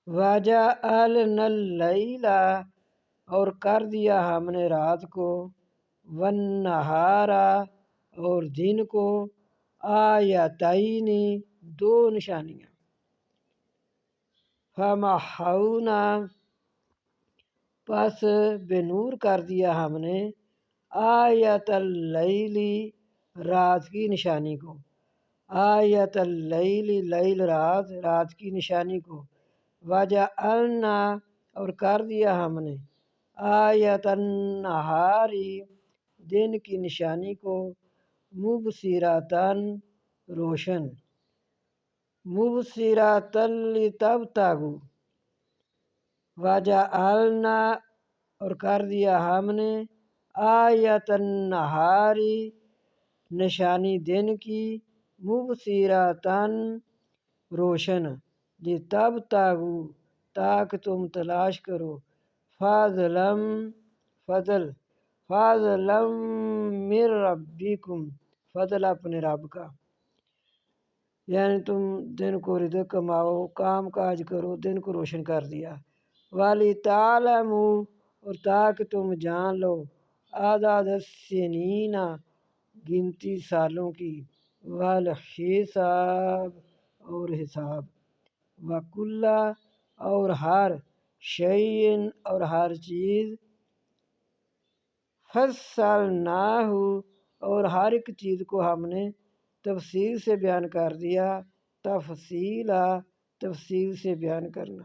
وَجَعَلْنَا اللیل اور کر دیا ہم نے رات کو، والنہار اور دن کو، آیتین دو نشانیاں، فمحونا پس بے نور کر دیا ہم نے، آیت اللیل رات کی نشانی کو، آیت اللیل لیل رات، رات کی نشانی کو، وجعلنا اور کر دیا ہم نے، آیت النہار دن کی نشانی کو، مبصرۃً روشن، مبصرۃً لتبتغوا، وجعلنا اور کر دیا ہم نے، آیت النہار نشانی دن کی، مبصرۃً روشن، لتبتغوا تاکہ تم تلاش کرو، فضلا من ربکم فضل اپنے رب کا، یعنی تم دن کو رزق کماؤ، کام کاج کرو، دن کو روشن کر دیا، وَلِتَعْلَمُوا اور تاکہ تم جان لو، عدد السنین گنتی سالوں کی، والحساب اور حساب، وَكُلَّ اور ہر شیء اور ہر چیز، فصلناہ اور ہر ایک چیز کو ہم نے تفصیل سے بیان کر دیا، تفصیل سے بیان کرنا۔